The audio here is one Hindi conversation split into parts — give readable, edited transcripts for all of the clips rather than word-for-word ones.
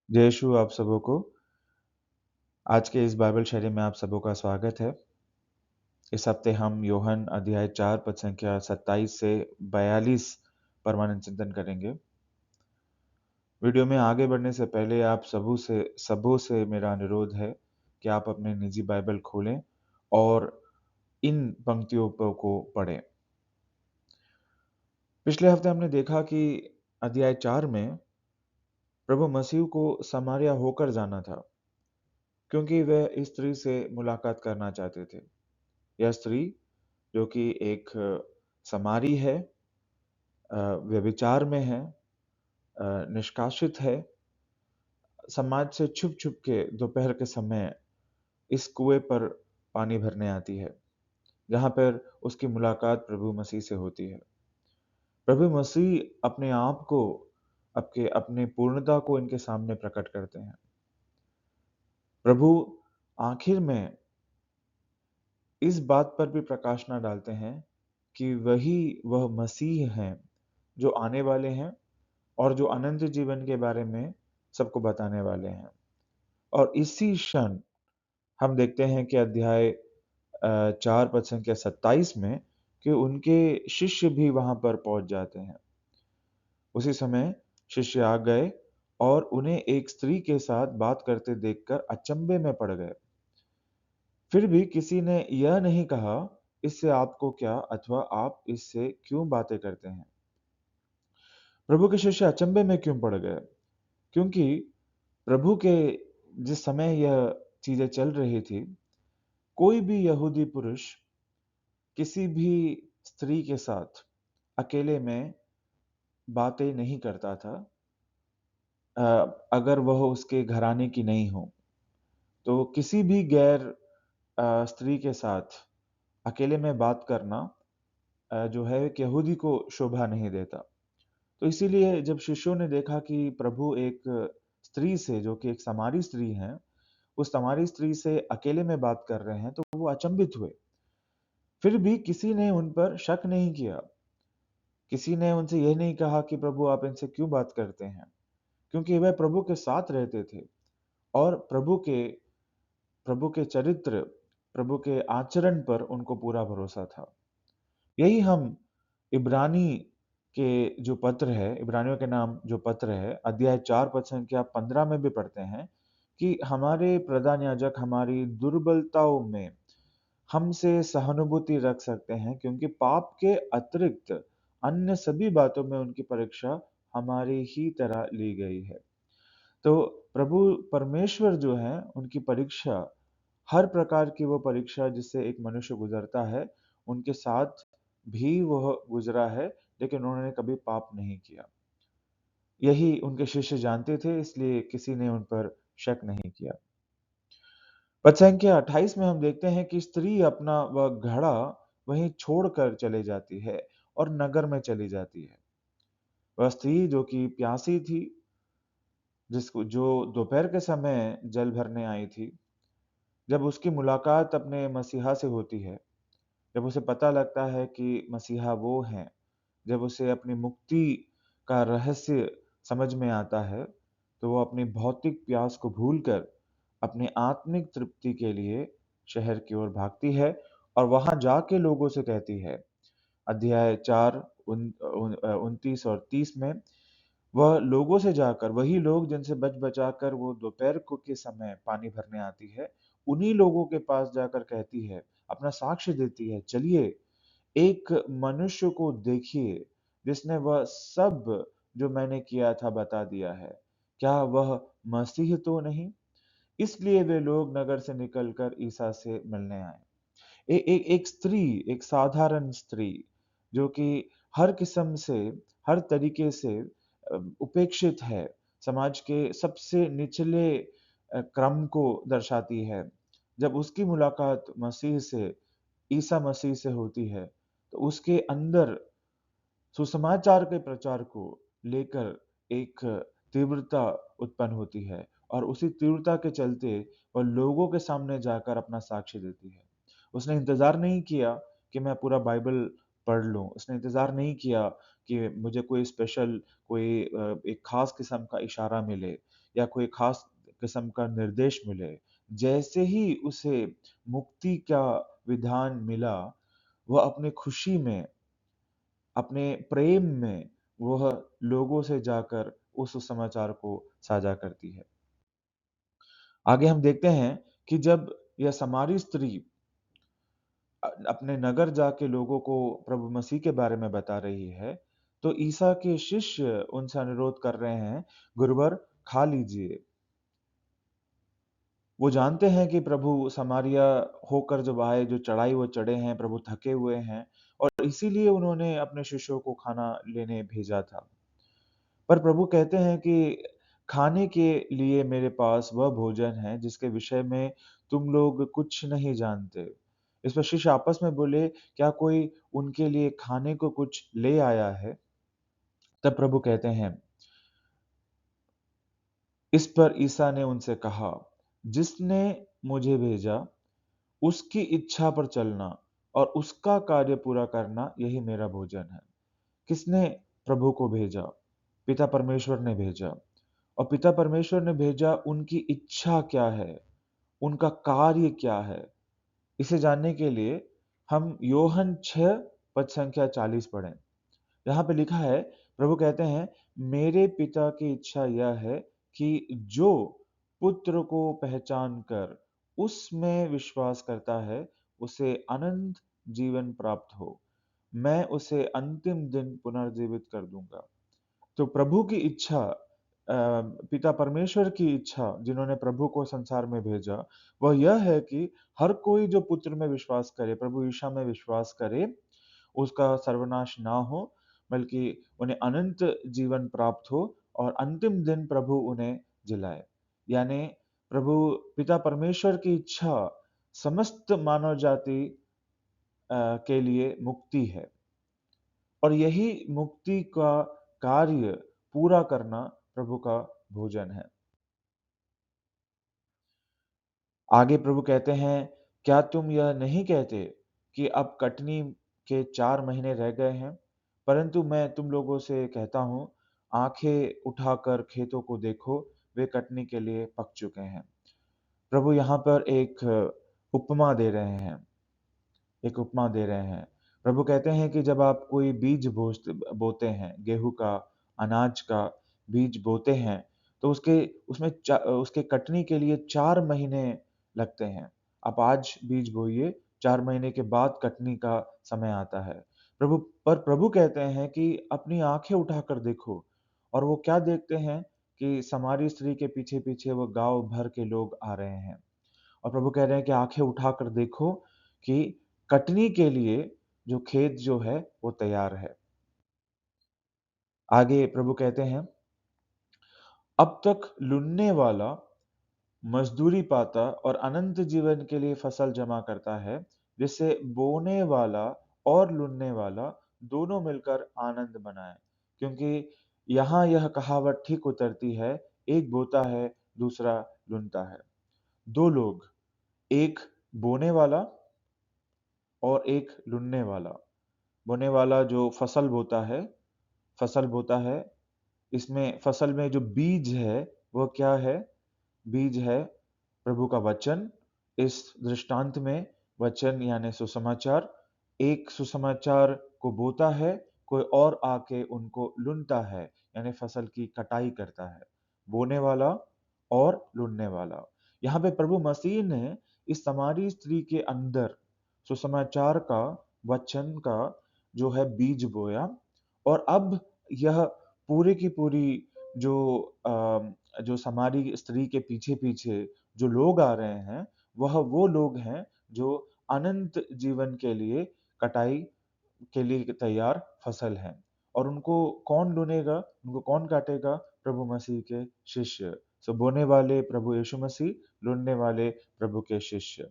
जय यीशु आप सबों को। आज के इस बाइबल शैली में आप सबों का स्वागत है। इस हफ्ते हम यूहन्ना अध्याय 4 पद संख्या 27 से 42 पर मनन चिंतन करेंगे। वीडियो में आगे बढ़ने से पहले आप सबों से मेरा अनुरोध है कि आप अपने निजी बाइबल खोलें और इन पंक्तियों को पढ़ें। पिछले हफ्ते हमने देखा कि अध्याय 4 में प्रभु मसीह को समारिया होकर जाना था, क्योंकि वह इस स्त्री से मुलाकात करना चाहते थे। यह स्त्री जो कि एक समारी है, व्यभिचार में है, निष्कासित है, समाज से छुप-छुप के दोपहर के समय इस कुएं पर पानी भरने आती है, जहाँ पर उसकी मुलाकात प्रभु मसीह से होती है। प्रभु मसीह अपने आप को, अपने पूर्णता को इनके सामने प्रकट करते हैं। प्रभु आखिर में इस बात पर भी प्रकाश न डालते हैं कि वह मसीह हैं जो आने वाले हैं और जो अनंत जीवन के बारे में सबको बताने वाले हैं। और इसी क्षण हम देखते हैं कि अध्याय 4 पद संख्या 27 में कि उनके शिष्य भी वहां पर पहुंच जाते हैं। उसी समय शिष्य आ गए और उन्हें एक स्त्री के साथ बात करते देखकर अचंभे में पड़ गए। फिर भी किसी ने यह नहीं कहा, इससे आपको क्या, अथवा आप इससे क्यों बातें करते हैं। प्रभु के शिष्य अचंभे में क्यों पड़ गए? क्योंकि प्रभु के जिस समय यह चीजें चल रही थी, कोई भी यहूदी पुरुष किसी भी स्त्री के साथ अकेले में बातें नहीं करता था, अगर वह उसके घराने की नहीं हो। तो किसी भी गैर स्त्री के साथ अकेले में बात करना जो है एक यहूदी को शोभा नहीं देता। तो इसीलिए जब शिष्यों ने देखा कि प्रभु एक स्त्री से, जो कि एक समारी स्त्री है, उस समारी स्त्री से अकेले में बात कर रहे हैं, तो वो अचंभित हुए। फिर भी किसी ने उन पर शक नहीं किया। किसी ने उनसे यह नहीं कहा कि प्रभु आप इनसे क्यों बात करते हैं, क्योंकि वह प्रभु के साथ रहते थे और प्रभु के चरित्र, प्रभु के आचरण पर उनको पूरा भरोसा था। यही हम इब्रानी के जो पत्र है, इब्रानियों के नाम जो पत्र है, अध्याय 4 पद संख्या 15 में भी पढ़ते हैं कि हमारे प्रधान याजक हमारी दुर्बलताओं में हमसे सहानुभूति रख सकते हैं, क्योंकि पाप के अतिरिक्त अन्य सभी बातों में उनकी परीक्षा हमारी ही तरह ली गई है। तो प्रभु परमेश्वर जो है, उनकी परीक्षा, हर प्रकार की वो परीक्षा जिससे एक मनुष्य गुजरता है, उनके साथ भी वह गुजरा है, लेकिन उन्होंने कभी पाप नहीं किया। यही उनके शिष्य जानते थे, इसलिए किसी ने उन पर शक नहीं किया। पद संख्या 28 में हम देखते हैं कि स्त्री अपना वह घड़ा वहीं छोड़कर चले जाती है और नगर में चली जाती है। वह स्त्री जो कि प्यासी थी, जिसको जो दोपहर के समय जल भरने आई थी, जब उसकी मुलाकात अपने मसीहा से होती है, जब उसे पता लगता है कि मसीहा वो हैं, जब उसे अपनी मुक्ति का रहस्य समझ में आता है, तो वो अपनी भौतिक प्यास को भूलकर अपने आत्मिक तृप्ति के लिए शहर की ओर भागती है और वहां जाके लोगों से कहती है। अध्याय 4 29 और 30 में वह लोगों से जाकर, वही लोग जिनसे बच बचाकर वो दोपहर को के समय पानी भरने आती है, उन्हीं लोगों के पास जाकर कहती है, अपना साक्ष्य देती है, चलिए एक मनुष्य को देखिए जिसने वह सब जो मैंने किया था बता दिया है। क्या वह मसीह तो नहीं? इसलिए वे लोग नगर से निकलकर ईसा से मिलने आए। एक स्त्री, एक साधारण स्त्री जो कि हर किस्म से, हर तरीके से उपेक्षित है, समाज के सबसे निचले क्रम को दर्शाती है। जब उसकी मुलाकात मसीह से, ईसा मसीह से होती है, तो उसके अंदर सुसमाचार के प्रचार को लेकर एक तीव्रता उत्पन्न होती है और उसी तीव्रता के चलते वह लोगों के सामने जाकर अपना साक्ष्य देती है। उसने इंतजार नहीं किया कि मैं पूरा बाइबल पढ़ लूं। उसने इंतजार नहीं किया कि मुझे कोई स्पेशल कोई एक ख़ास किस्म का इशारा मिले या कोई ख़ास किस्म का निर्देश मिले। जैसे ही उसे मुक्ति का विधान मिला, वह अपनी खुशी में, अपने प्रेम में वह लोगों से जाकर उस समाचार को साझा करती है। आगे हम देखते हैं कि जब यह सामरी स्त्री अपने नगर जाके लोगों को प्रभु मसीह के बारे में बता रही है, तो ईसा के शिष्य उनसे अनुरोध कर रहे हैं, गुरुवर खा लीजिए। वो जानते हैं कि प्रभु समारिया होकर जब आए, जो चढ़ाई वो चढ़े हैं, प्रभु थके हुए हैं और इसीलिए उन्होंने अपने शिष्यों को खाना लेने भेजा था। पर प्रभु कहते हैं कि खाने के लिए मेरे पास वह भोजन है जिसके विषय में तुम लोग कुछ नहीं जानते। इस पर शिष्य आपस में बोले, क्या कोई उनके लिए खाने को कुछ ले आया है? तब प्रभु कहते हैं, इस पर ईसा ने उनसे कहा, जिसने मुझे भेजा उसकी इच्छा पर चलना और उसका कार्य पूरा करना यही मेरा भोजन है। किसने प्रभु को भेजा? पिता परमेश्वर ने भेजा। और पिता परमेश्वर ने भेजा, उनकी इच्छा क्या है, उनका कार्य क्या है, इसे जानने के लिए हम योहन 6 पद संख्या 40 पढ़ें। यहाँ पे लिखा है, प्रभु कहते हैं, मेरे पिता की इच्छा यह है कि जो पुत्र को पहचान कर उसमें विश्वास करता है, उसे अनंत जीवन प्राप्त हो। मैं उसे अंतिम दिन पुनर्जीवित कर दूंगा। तो प्रभु की इच्छा, पिता परमेश्वर की इच्छा जिन्होंने प्रभु को संसार में भेजा, वह यह है कि हर कोई जो पुत्र में विश्वास करे, प्रभु यीशु में विश्वास करे, उसका सर्वनाश ना हो, बल्कि उन्हें अनंत जीवन प्राप्त हो और अंतिम दिन प्रभु उन्हें जिलाए। यानी प्रभु पिता परमेश्वर की इच्छा समस्त मानव जाति के लिए मुक्ति है और यही मुक्ति का कार्य पूरा करना प्रभु का भोजन है। आगे प्रभु कहते हैं, क्या तुम यह नहीं कहते कि अब कटनी के 4 महीने रह गए हैं? परंतु मैं तुम लोगों से कहता हूँ, आंखें उठाकर खेतों को देखो, वे कटनी के लिए पक चुके हैं। प्रभु यहाँ पर एक उपमा दे रहे हैं। एक उपमा दे रहे हैं। प्रभु कहते हैं कि जब आप कोई बीज बोते हैं, गेहूँ का, अनाज का बीज बोते हैं, तो उसके कटनी के लिए 4 महीने लगते हैं। आप आज बीज बोइए, 4 महीने के बाद कटनी का समय आता है। प्रभु कहते हैं कि अपनी आँखें उठाकर देखो और वो क्या देखते हैं कि सामरी स्त्री के पीछे-पीछे वो गाँव भर के लोग आ रहे हैं। और प्रभु कह रहे हैं कि आंखें उठाकर देखो कि कटनी के लिए जो खेत जो है वो तैयार है। आगे प्रभु कहते हैं, अब तक लुनने वाला मजदूरी पाता और अनंत जीवन के लिए फसल जमा करता है, जिससे बोने वाला और लुनने वाला दोनों मिलकर आनंद मनाए। क्योंकि यहाँ यह कहावत ठीक उतरती है, एक बोता है, दूसरा लुनता है। 2 लोग, एक बोने वाला और एक लुनने वाला। बोने वाला जो फसल बोता है, इसमें फसल में जो बीज है, वह क्या है? बीज है प्रभु का वचन। इस दृष्टांत में वचन यानी सुसमाचार, एक सुसमाचार को बोता है, कोई और आके उनको लुनता है, यानी फसल की कटाई करता है। बोने वाला और लुनने वाला। यहाँ पे प्रभु मसीह ने इस सामरी स्त्री के अंदर सुसमाचार का, वचन का जो है बीज बोया और अब यह पूरी की पूरी जो जो सामरी स्त्री के पीछे-पीछे जो लोग आ रहे हैं, वह वो लोग हैं जो अनंत जीवन के लिए कटाई के लिए तैयार फसल हैं। और उनको कौन लूनेगा, उनको कौन काटेगा? प्रभु मसीह के शिष्य। सो बोने वाले प्रभु यीशु मसीह, लूनने वाले प्रभु के शिष्य।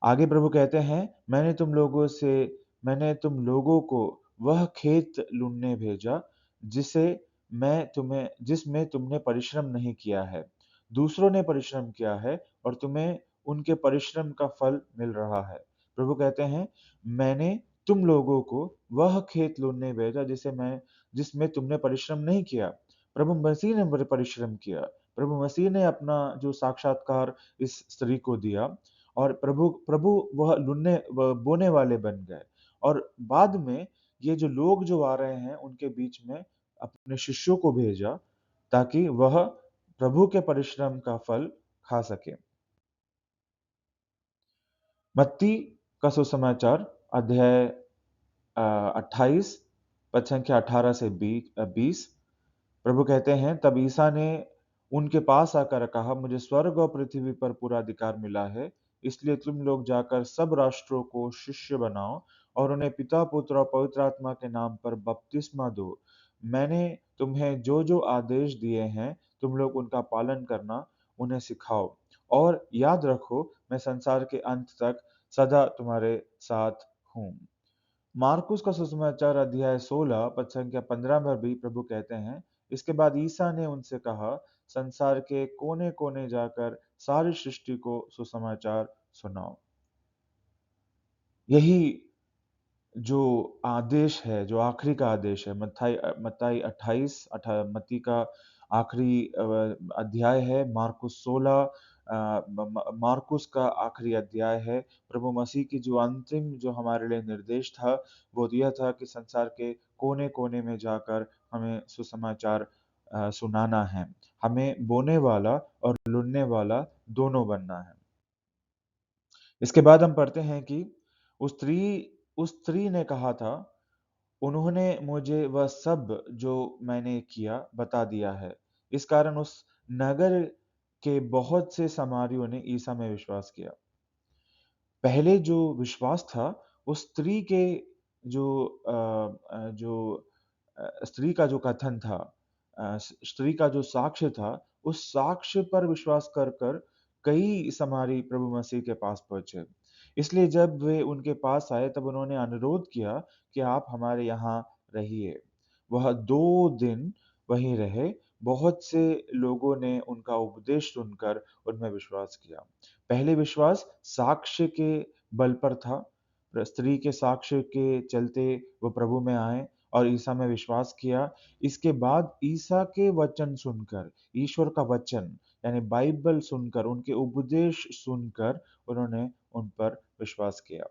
आगे प्रभु कहते हैं, मैंने तुम लोगों को वह खेत लूनने भेजा, जिसमें तुमने परिश्रम नहीं किया है। दूसरों ने परिश्रम किया है और तुम्हें उनके परिश्रम का फल मिल रहा है। प्रभु कहते हैं, मैंने तुम लोगों को वह खेत लूटने भेजा जिसमें तुमने परिश्रम नहीं किया। प्रभु मसीह ने परिश्रम किया। प्रभु मसीह ने अपना जो साक्षात्कार इस स्त्री को दिया, और प्रभु प्रभु वह बोने वाले बन गए। और बाद में ये जो लोग जो आ रहे हैं उनके बीच में अपने शिष्यों को भेजा, ताकि वह प्रभु के परिश्रम का फल खा सके। मत्ती का सुसमाचार अध्याय 28 पद संख्या 18 से 20। प्रभु कहते हैं, तब ईसा ने उनके पास आकर कहा, मुझे स्वर्ग और पृथ्वी पर पूरा अधिकार मिला है, इसलिए तुम लोग जाकर सब राष्ट्रों को शिष्य बनाओ और उन्हें पिता पुत्र और पवित्र आत्मा के नाम पर बपतिस्मा दो। मैंने तुम्हें जो जो आदेश दिए हैं तुम लोग उनका पालन करना, उन्हें सिखाओ, और याद रखो मैं संसार के अंत तक सदा तुम्हारे साथ हूँ। मार्कुस का सुसमाचार अध्याय 16 पद संख्या 15 में भी प्रभु कहते हैं, इसके बाद ईसा ने उनसे कहा, संसार के कोने कोने जाकर सारी सृष्टि को सुसमाचार सुनाओ। यही जो आदेश है, जो आखिरी का आदेश है, मत्ती 28 मत्ती का आखिरी अध्याय है, मार्कुस 16 मार्कुस का आखिरी अध्याय है। प्रभु मसीह की जो अंतिम जो हमारे लिए निर्देश था, वो यह था कि संसार के कोने-कोने में जाकर हमें सुसमाचार सुनाना है। हमें बोने वाला और लुनने वाला दोनों बनना है। इसके बाद हम पढ़ते हैं कि उस स्त्री ने कहा था, उन्होंने मुझे वह सब जो मैंने किया बता दिया है। इस कारण उस नगर के बहुत से सामरियों ने ईसा में विश्वास किया। पहले जो विश्वास था, उस स्त्री के जो स्त्री का जो कथन था, स्त्री का जो साक्ष्य था, उस साक्ष्य पर विश्वास कर कर कई समारी प्रभु मसीह के पास पहुंचे। इसलिए जब वे उनके पास आए तब उन्होंने अनुरोध किया कि आप हमारे यहाँ रहिए। वह 2 दिन वहीं रहे। बहुत से लोगों ने उनका उपदेश सुनकर उनमें विश्वास किया। पहले विश्वास साक्ष्य के बल पर था। स्त्री के साक्ष्य के चलते वो प्रभु में आए और ईसा में विश्वास किया। इसके बाद ईसा के वचन सुनकर, ईश्वर का वचन यानी बाइबल सुनकर, उनके उपदेश सुनकर उन्होंने उन पर विश्वास किया।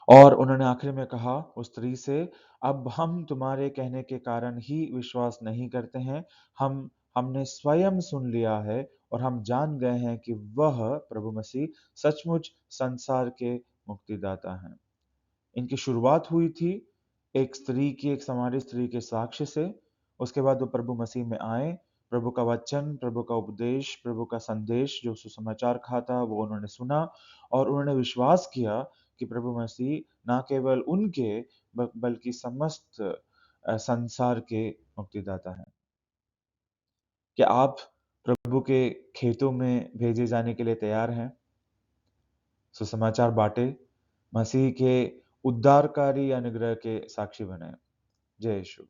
और उन्होंने आखिर में कहा उस स्त्री से, अब हम तुम्हारे कहने के कारण ही विश्वास नहीं करते हैं। हमने स्वयं सुन लिया है और हम जान गए हैं कि वह प्रभु मसीह सचमुच संसार के मुक्तिदाता हैं। इनकी शुरुआत हुई थी एक सामान्य स्त्री के साक्ष्य से। उसके बाद वो प्रभु मसीह में आए। प्रभु का वचन, प्रभु का उपदेश, प्रभु का संदेश जो सुसमाचार कहा था वो उन्होंने सुना, और उन्होंने विश्वास किया कि प्रभु मसीह ना केवल उनके बल्कि समस्त संसार के मुक्तिदाता हैं। क्या आप प्रभु के खेतों में भेजे जाने के लिए तैयार हैं? सुसमाचार बांटे, मसीह के उद्धारकारी अनुग्रह के साक्षी बने। जय यीशु।